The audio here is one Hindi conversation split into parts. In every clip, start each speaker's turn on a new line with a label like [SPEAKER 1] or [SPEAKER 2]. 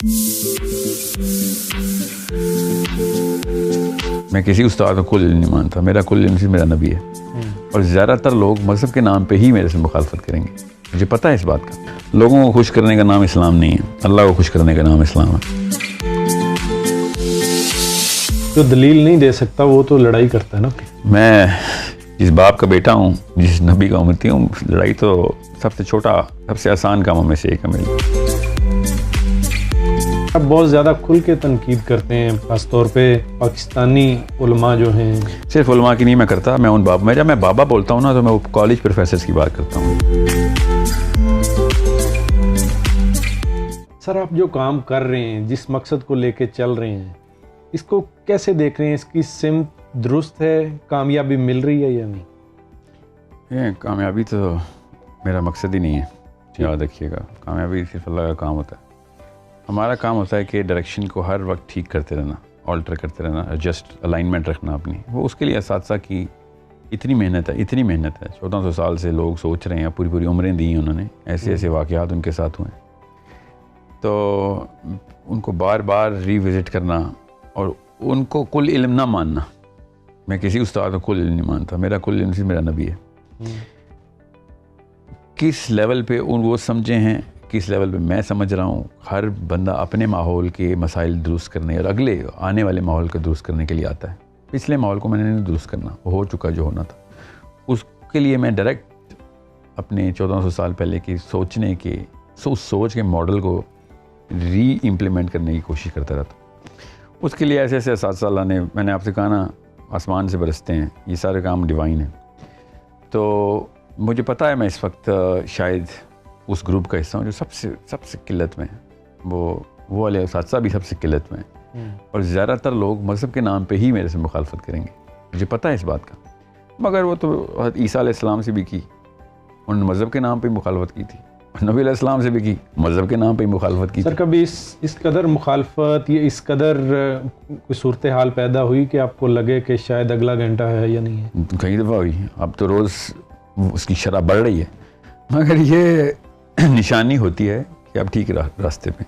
[SPEAKER 1] मैं किसी उस्ताद को कुल नहीं मानता, मेरा कुल इल्म मेरा नबी है। और ज़्यादातर लोग मज़हब के नाम पे ही मेरे से मुखालफत करेंगे, मुझे पता है इस बात का। लोगों को खुश करने का नाम इस्लाम नहीं है, अल्लाह को खुश करने का नाम इस्लाम है।
[SPEAKER 2] जो दलील नहीं दे सकता वो तो लड़ाई करता है ना।
[SPEAKER 1] मैं जिस बाप का बेटा हूँ, जिस नबी का उम्मती हूँ, लड़ाई तो सबसे छोटा सबसे आसान कामों में से एक है मेरी।
[SPEAKER 2] आप बहुत ज़्यादा खुल के तनकीद करते हैं, खासतौर पे पाकिस्तानी उलमा जो हैं।
[SPEAKER 1] सिर्फ उलमा की नहीं मैं करता, मैं उन बाबा, जब मैं बाबा बोलता हूँ ना तो मैं कॉलेज प्रोफेसर्स की बात करता हूँ।
[SPEAKER 2] सर, आप जो काम कर रहे हैं, जिस मकसद को लेके चल रहे हैं, इसको कैसे देख रहे हैं? इसकी सिमत दुरुस्त है? कामयाबी मिल रही है या नहीं?
[SPEAKER 1] ये कामयाबी तो मेरा मकसद ही नहीं है, याद रखिएगा। कामयाबी सिर्फ अल्लाह का काम होता है। हमारा काम होता है कि डायरेक्शन को हर वक्त ठीक करते रहना, ऑल्टर करते रहना, एडजस्ट अलाइनमेंट रखना अपनी। वो उसके लिए असातिज़ा की इतनी मेहनत है, इतनी मेहनत है। 1400 साल से लोग सोच रहे हैं, पूरी पूरी उम्रें दी हैं उन्होंने, ऐसे ऐसे वाक़यात उनके साथ हुए, तो उनको बार बार रिविज़िट करना और उनको कुल इल्म ना मानना। मैं किसी उस्ताद को कुल इल्म नहीं मानता, मेरा कुल इल्म मेरा नबी है। किस लेवल पे वो समझे हैं, किस लेवल पे मैं समझ रहा हूँ। हर बंदा अपने माहौल के मसाइल दुरुस्त करने और अगले आने वाले माहौल को दुरुस्त करने के लिए आता है। पिछले माहौल को मैंने नहीं दुरुस्त करना, वो हो चुका जो होना था। उसके लिए मैं डायरेक्ट अपने 1400 साल पहले की सोचने के उस सोच के मॉडल को री इम्प्लीमेंट करने की कोशिश करता रहता। उसके लिए ऐसे ऐसे असातिज़ा ने, मैंने आपसे कहा ना, आसमान से बरसते हैं, ये सारे काम डिवाइन है। तो मुझे पता है मैं इस वक्त शायद उस ग्रुप का हिस्सा हूँ जो सबसे किल्लत में है। वो वाले असातिज़ा भी सबसे किल्लत में है। और ज़्यादातर लोग मज़हब के नाम पे ही मेरे से मुखालफत करेंगे, मुझे पता है इस बात का। मगर वो तो हज़रत ईसा अलैहिस्सलाम से भी की, उन्होंने मज़हब के नाम पे मुखालफत की थी। नबी अलैहिस्सलाम से भी की, मज़हब के नाम पे मुखालफत की।
[SPEAKER 2] सर, कभी इस कदर मुखालफत या इस कदर कोई सूरत हाल पैदा हुई कि आपको लगे कि शायद अगला घंटा है या नहीं है?
[SPEAKER 1] कई दफ़ा हुई, अब तो रोज़ उसकी शरह बढ़ रही है। मगर ये निशानी होती है कि आप ठीक रास्ते पे,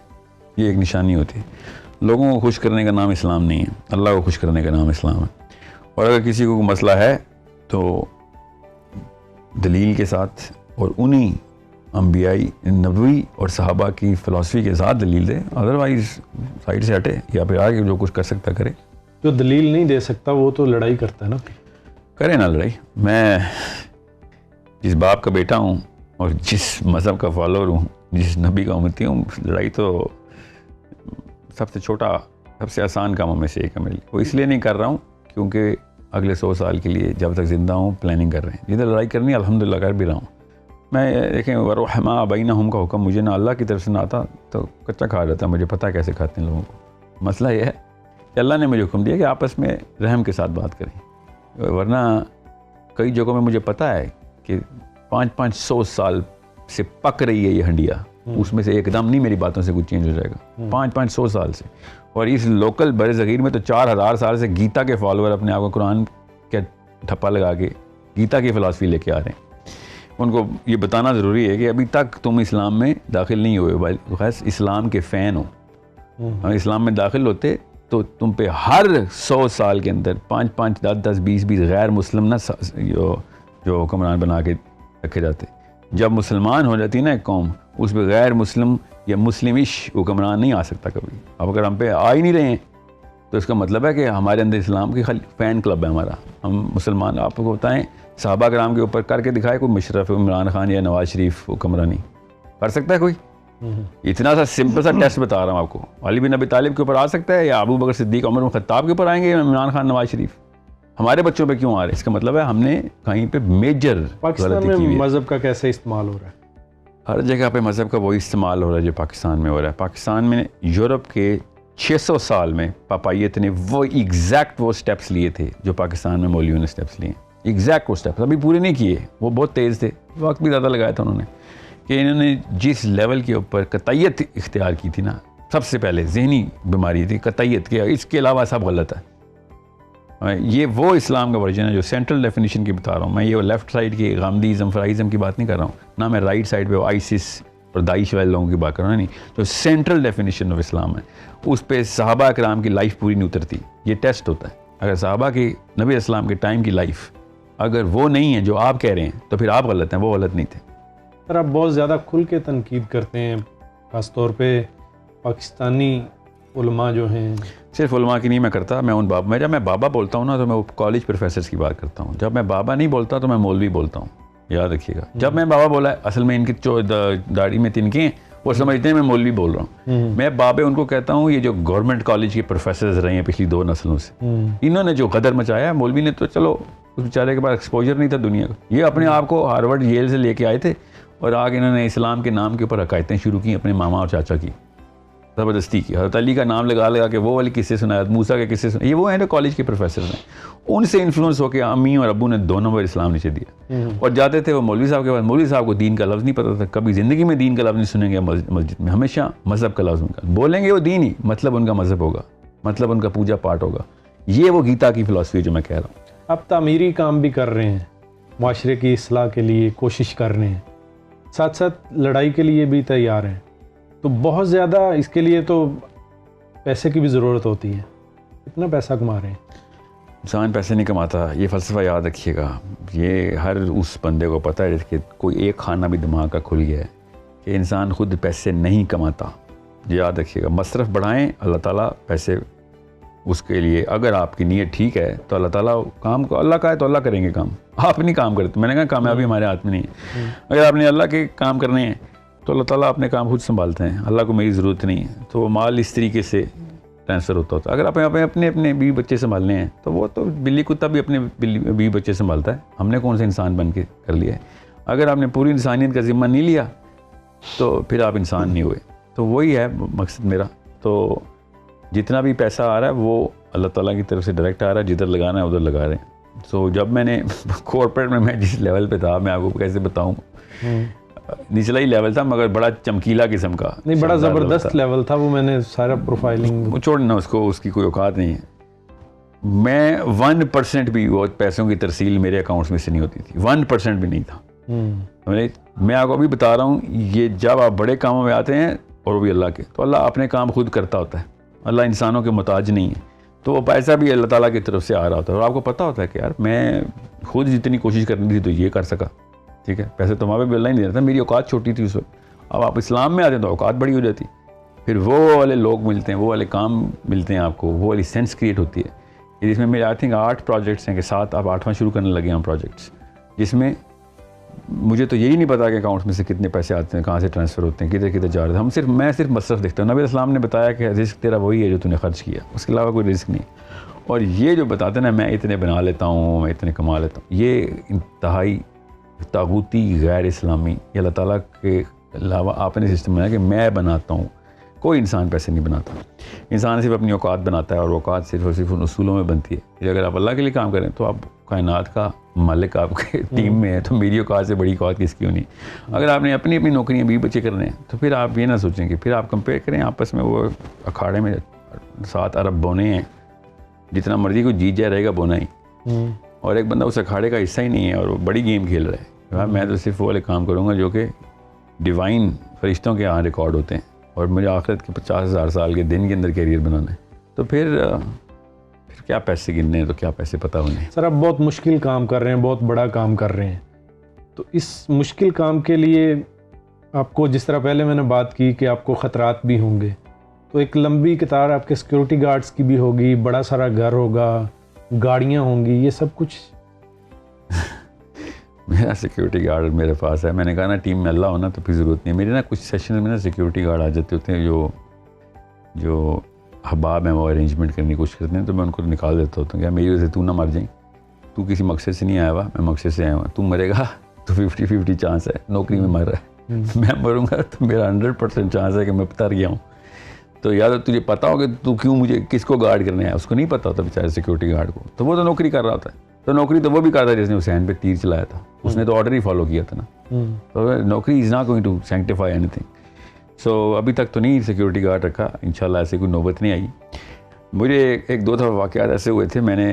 [SPEAKER 1] ये एक निशानी होती है। लोगों को खुश करने का नाम इस्लाम नहीं है, अल्लाह को खुश करने का नाम इस्लाम है। और अगर किसी को मसला है तो दलील के साथ और उन्हीं अंबियाई नबी और सहाबा की फ़िलासफ़ी के साथ दलील दे, अदरवाइज़ साइड से हटे या फिर आगे जो कुछ कर सकता करे।
[SPEAKER 2] जो दलील नहीं दे सकता वो तो लड़ाई करता है ना।
[SPEAKER 1] करे ना लड़ाई। मैं जिस बाप का बेटा हूँ और जिस मज़हब का फॉलोअर हूँ, जिस नबी का उम्मती हूँ, लड़ाई तो सबसे छोटा सबसे आसान कामों में से एक है मेरी। वो इसलिए नहीं कर रहा हूँ क्योंकि अगले 100 साल के लिए जब तक ज़िंदा हूँ प्लानिंग कर रहे हैं। जिधर लड़ाई करनी है अल्हम्दुलिल्लाह कर भी रहा हूँ। मैं देखें, वरहमा बैनहुम का हुक्म मुझे ना अल्लाह की तरफ से ना आता तो कच्चा खा जाता, मुझे पता है कैसे खाते हैं लोगों को। मसला यह है कि अल्लाह ने मुझे हुक्म दिया कि आपस में रहम के साथ बात करें, वरना कई जगहों में मुझे पता है कि 500 साल से पक रही है ये हंडिया, उसमें से एकदम नहीं मेरी बातों से कुछ चेंज हो जाएगा। 500 साल से। और इस लोकल बड़े ज़गीर में तो 4000 साल से गीता के फॉलोअर अपने आप को कुरान के ठप्पा लगा के गीता की फ़िलासफ़ी लेके आ रहे हैं। उनको ये बताना ज़रूरी है कि अभी तक तुम इस्लाम में दाखिल नहीं हुए, बस इस्लाम के फ़ैन हो। अगर इस्लाम में दाखिल होते तो तुम पे हर 100 साल के अंदर 5-5, 10-10, 20-20 गैर मुस्लिम ना जो हुक्मरान बना के रखे जाते। जब मुसलमान हो जाती ना एक कौम, उस पर गैर मुस्लिम या मुस्लिमिश हुक्मरान नहीं आ सकता कभी। अब अगर हम पे आ ही नहीं रहे हैं तो इसका मतलब है कि हमारे अंदर इस्लाम की खाली फ़ैन क्लब है हमारा। हम मुसलमान, आपको बताएं, सहाबा कराम के ऊपर करके दिखाए कोई मुशर्रफ, इमरान खान या नवाज शरीफ हुक्मरानी कर सकता है कोई? इतना सा सिंपल सा टेस्ट बता रहा हूँ आपको। अली बिन अबी तालिब के ऊपर आ सकता है, या अबू बकर सिद्दीक, उमर बिन खत्ताब के ऊपर आएंगे, इमरान खान, नवाज शरीफ? हमारे बच्चों पे क्यों आ रहे हैं? इसका मतलब है हमने कहीं पे मेजर
[SPEAKER 2] पाकिस्तान में मज़हब का कैसे इस्तेमाल हो रहा है?
[SPEAKER 1] हर जगह पे मज़हब का वही इस्तेमाल हो रहा है जो पाकिस्तान में हो रहा है। पाकिस्तान में यूरोप के 600 साल में पापायत ने वो एग्जैक्ट वो स्टेप्स लिए थे जो पाकिस्तान में मौलवियों ने स्टेप्स लिए। एग्जैक्ट वो स्टेप्स अभी पूरे नहीं किए, वो बहुत तेज़ थे, वक्त भी ज़्यादा लगाया था उन्होंने, कि इन्होंने जिस लेवल के ऊपर कतईयत इख्तियार की थी ना, सबसे पहले जहनी बीमारी थी कतईयत के, इसके अलावा सब गलत है। ये वो इस्लाम का वर्जन है जो सेंट्रल डेफिनेशन की बता रहा हूँ मैं। ये लेफ़्ट साइड की गामदी ज़मफराइज़म की बात नहीं कर रहा हूँ ना, मैं राइट साइड पे आइसिस, और दाइश वाले लोगों की बात कर रहा हूँ, नहीं, जो सेंट्रल डेफिनेशन ऑफ इस्लाम है उस पर सहाबा कराम की लाइफ पूरी नहीं उतरती। ये टेस्ट होता है। अगर सहाबा की नबी इस्लाम के टाइम की लाइफ अगर वो नहीं है जो आप कह रहे हैं तो फिर आप गलत हैं, वो गलत नहीं थे।
[SPEAKER 2] सर आप बहुत ज़्यादा खुल के तनकीद करते हैं, ख़ास तौर पे पाकिस्तानी उलमा जो हैं।
[SPEAKER 1] सिर्फ उलमा की नहीं मैं करता, मैं उन बाबा, जब मैं बाबा बोलता हूँ ना तो मैं कॉलेज प्रोफेसर्स की बात करता हूँ। जब मैं बाबा नहीं बोलता तो मैं मौलवी बोलता हूँ, याद रखिएगा। जब मैं बाबा बोला है असल में इनकी दाढ़ी में तिनके हैं, वो समझते हैं मैं मौलवी बोल रहा हूँ। मैं बाबे उनको कहता हूँ ये जो गवर्नमेंट कॉलेज के प्रोफेसर्स रहे हैं पिछली 2 नस्लों से, इन्होंने जो कदर मचाया। मौलवी ने तो चलो उस बेचारे के पास एक्सपोजर नहीं था दुनिया का, ये अपने आप को हार्वर्ड जेल से लेके आए थे और आगे इन्होंने इस्लाम के नाम के ऊपर हकायतें शुरू की अपने मामा और चाचा की, ज़बरदस्ती की। हज़रत अली का नाम लगा लगा के वो वाले किस्से सुनाए, मूसा के किस्से सुनाए। ये वो हैं जो कॉलेज के प्रोफेसर हैं, उनसे इन्फ्लुएंस होकर अम्मी और अब्बू ने दोनों बार इस्लाम नीचे दिया। और जाते थे वो मौलवी साहब के पास, मौलवी साहब को दीन का लफ्ज़ नहीं पता था, कभी ज़िंदगी में दीन का लफ्ज़ नहीं सुनेंगे मस्जिद में, हमेशा मज़हब का लफ्ज़ उनका बोलेंगे, वो दीन ही मतलब उनका मज़हब होगा, मतलब उनका पूजा पाठ होगा। ये वो गीता की फ़िलासफ़ी जो मैं कह रहा हूँ।
[SPEAKER 2] आप तामीरी काम भी कर रहे हैं, माशरे की इस्लाह के लिए कोशिश कर रहे हैं, साथ साथ लड़ाई के लिए भी तैयार हैं। तो बहुत ज़्यादा इसके लिए तो पैसे की भी ज़रूरत होती है। कितना पैसा कमा रहे हैं?
[SPEAKER 1] इंसान पैसे नहीं कमाता, ये फ़लसफ़ा याद रखिएगा। ये हर उस बंदे को पता है कि कोई एक खाना भी दिमाग का खुल गया है कि इंसान खुद पैसे नहीं कमाता। याद रखिएगा, मसरफ़ बढ़ाएं, अल्लाह ताला पैसे उसके लिए, अगर आपकी नीयत ठीक है तो अल्लाह ताला काम को, अल्लाह का है तो अल्लाह करेंगे काम, आप नहीं काम करते। मैंने कहा कामयाबी हमारे हाथ में नहीं है। अगर आपने अल्लाह के काम करने हैं तो अल्लाह ताला अपने काम खुद संभालते हैं, अल्लाह को मेरी ज़रूरत नहीं है। तो वो माल इस तरीके से ट्रांसफ़र होता है। अगर आप अपने अपने बीवी बच्चे संभालने हैं तो वो तो बिल्ली कुत्ता भी अपने बीवी बच्चे संभालता है, हमने कौन सा इंसान बन के कर लिया है। अगर आपने पूरी इंसानियत का ज़िम्मा नहीं लिया तो फिर आप इंसान नहीं हुए। तो वही है मकसद मेरा। तो जितना भी पैसा आ रहा है वो अल्लाह ताला की तरफ से डायरेक्ट आ रहा है, जिधर लगाना है उधर लगा रहे हैं। सो जब मैंने कॉर्पोरेट में मैं जिस लेवल पे था, मैं आपको कैसे बताऊँ, निचला ही लेवल था मगर बड़ा चमकीला किस्म का,
[SPEAKER 2] नहीं बड़ा ज़बरदस्त लेवल था वो। मैंने सारा प्रोफाइलिंग
[SPEAKER 1] छोड़ना, उसको उसकी कोई औकात नहीं है। मैं 1% भी वो पैसों की तरसील मेरे अकाउंट्स में से नहीं होती थी, 1% भी नहीं था। मैं आपको अभी बता रहा हूँ, ये जब आप बड़े कामों में आते हैं और वो भी अल्लाह के, तो अल्लाह अपने काम खुद करता होता है, अल्लाह इंसानों के मुताज नहीं है। तो वो पैसा भी अल्लाह ताला की तरफ से आ रहा होता है और आपको पता होता है कि यार मैं खुद जितनी कोशिश करनी थी तो ये कर सका, ठीक है। पैसे तो वहाँ पे भी अल्लाह ही नहीं देता था, मेरी औकात छोटी थी उस वक्त। अब आप इस्लाम में आते हैं तो औकात बड़ी हो जाती, फिर वो वाले लोग मिलते हैं, वो वाले काम मिलते हैं आपको, वो वाली सेंस क्रिएट होती है। इसमें मेरे आई थिंक 8 प्रोजेक्ट्स हैं कि 7 अब 8वां शुरू करने लगे हैं प्रोजेक्ट्स, जिसमें मुझे तो यही नहीं पता कि अकाउंट्स में से कितने पैसे आते हैं, कहाँ से ट्रांसफ़र होते हैं, किधर किधर जा रहे हैं। मैं सिर्फ मसरफ़ देखता हूँ। नबी इस्लाम ने बताया कि रिस्क तेरा वही है जो तूने खर्च किया, उसके अलावा कोई रिस्क नहीं। और ये जो बताते ना मैं इतने बना लेता हूँ, मैं इतने कमा लेता हूँ, ये इंतहाई तागूती गैर इस्लामी, ये अल्लाह ताला के अलावा आपने सिस्टम बनाया कि मैं बनाता हूँ। कोई इंसान पैसे नहीं बनाता, इंसान सिर्फ अपनी औकात बनाता है और औकात सिर्फ और सिर्फ उन उसूलों में बनती है। अगर आप अल्लाह के लिए काम करें तो आप कायनात का मालिक आपके टीम में है, तो मेरी औकात से बड़ी औकात किसकी होनी। अगर आपने अपनी अपनी नौकरियाँ भी बच्चे करने हैं तो फिर आप ये ना सोचें कि फिर आप कंपेयर करें आपस में। वो अखाड़े में 7 अरब बोने हैं, जितना मर्जी कोई जीत जाए रहेगा बोना ही, और एक बंदा उस अखाड़े का हिस्सा ही नहीं है और वो बड़ी गेम खेल रहा है। मैं तो सिर्फ वो वाले काम करूँगा जो कि डिवाइन फरिश्तों के यहाँ रिकॉर्ड होते हैं, और मुझे आखिरत के 50,000 साल के दिन के अंदर कैरियर बनाना है। तो फिर क्या पैसे गिनने हैं, तो क्या पैसे पता होने।
[SPEAKER 2] सर आप बहुत मुश्किल काम कर रहे हैं, बहुत बड़ा काम कर रहे हैं, तो इस मुश्किल काम के लिए आपको, जिस तरह पहले मैंने बात की कि आपको ख़तरात भी होंगे, तो एक लंबी कतार आपके सिक्योरिटी गार्ड्स की भी होगी, बड़ा सारा घर होगा, गाड़ियाँ होंगी, ये सब कुछ।
[SPEAKER 1] मेरा सिक्योरिटी गार्ड मेरे पास है। मैंने कहा ना टीम में अल्लाह होना तो फिर ज़रूरत नहीं। मेरे ना कुछ सेशन में ना सिक्योरिटी गार्ड आ जाते होते हैं जो अहबाब हैं, वो अरेंजमेंट करने की कोशिश करते हैं, तो मैं उनको निकाल देता होता हूँ। क्या मेरी वजह से तू ना मर जाए, तू किसी मकसद से नहीं आया हुआ, मैं मकसद से आया हुआ। तू मरेगा तो 50-50 चांस है, नौकरी में मर रहा है। मैं मरूंगा तो मेरा 100% चांस है कि मैं तर गया हूँ। तो या तो तुझे पता हो कि तू क्यों मुझे किसको गार्ड करने आया, उसको नहीं पता होता बेचारे सिक्योरिटी गार्ड को, तो वो तो नौकरी कर रहा होता है। तो नौकरी तो वो भी करता है जिसने हुसैन पे तीर चलाया था, उसने तो ऑर्डर ही फॉलो किया था ना। तो नौकरी is not going to sanctify anything. So अभी तक तो नहीं सिक्योरिटी गार्ड रखा, इंशाल्लाह ऐसे कोई नौबत नहीं आई। मुझे 1-2 दफ़ा वाक़यात ऐसे हुए थे, मैंने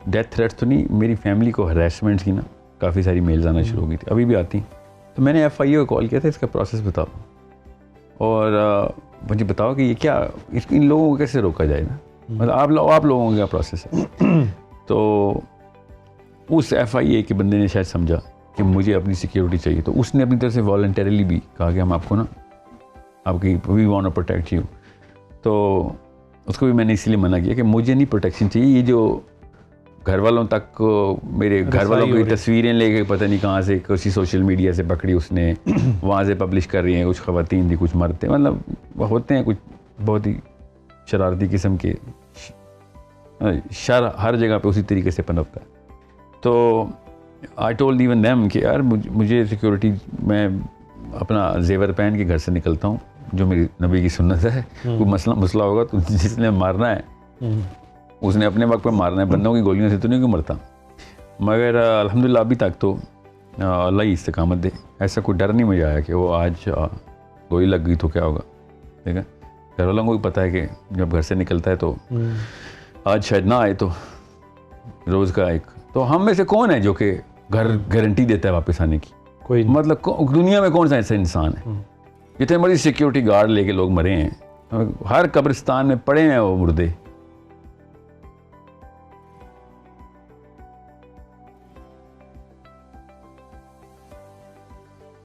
[SPEAKER 1] डेथ थ्रेट्स तो नहीं, मेरी फैमिली को हरेसमेंट की ना काफ़ी सारी मेल्स आना शुरू हो गई थी, अभी भी आती। तो मैंने FIA को कॉल किया था, इसका प्रोसेस बताओ और मुझे बताओ कि ये क्या, इन लोगों को कैसे रोका जाए ना, मतलब आप लोगों का क्या प्रोसेस है। तो उस FIA के बंदे ने शायद समझा कि मुझे अपनी सिक्योरिटी चाहिए, तो उसने अपनी तरफ से वॉलंटरीली भी कहा कि हम आपको ना आपकी we want to protect you. तो उसको भी मैंने इसीलिए मना किया कि मुझे नहीं प्रोटेक्शन चाहिए, ये जो घर वालों तक मेरे घर वालों की तस्वीरें लेके पता नहीं कहाँ से किसी सोशल मीडिया से पकड़ी उसने, वहाँ से पब्लिश कर रही हैं, कुछ ख़वातीन थी, कुछ मरते, मतलब होते हैं कुछ बहुत ही शरारती किस्म के शर हर जगह पे उसी तरीके से पनपता है। तो आई टोल्ड इवन देम कि यार मुझे सिक्योरिटी, मैं अपना जेवर पहन के घर से निकलता हूँ, जो मेरी नबी की सुन्नत है। कोई मसला होगा तो जिसने मारना है उसने अपने वक्त पे मारना है, बंदों की गोलियों से तो नहीं क्यों मरता। मगर अल्हम्दुलिल्लाह अभी तक तो अल्लाह ही इस्तेकामत दे, ऐसा कोई डर नहीं मुझे आया कि वो आज गोली लग गई तो क्या होगा। ठीक है, घर वालों को भी पता है कि जब घर से निकलता है तो आज शायद ना आए तो रोज़ का एक, तो हम में से कौन है जो कि घर गारंटी देता है वापस आने की,
[SPEAKER 2] कोई
[SPEAKER 1] मतलब दुनिया में कौन सा ऐसा इंसान है। जितने बड़ी सिक्योरिटी गार्ड लेके लोग मरे हैं, हर कब्रिस्तान में पड़े हैं वो मुर्दे,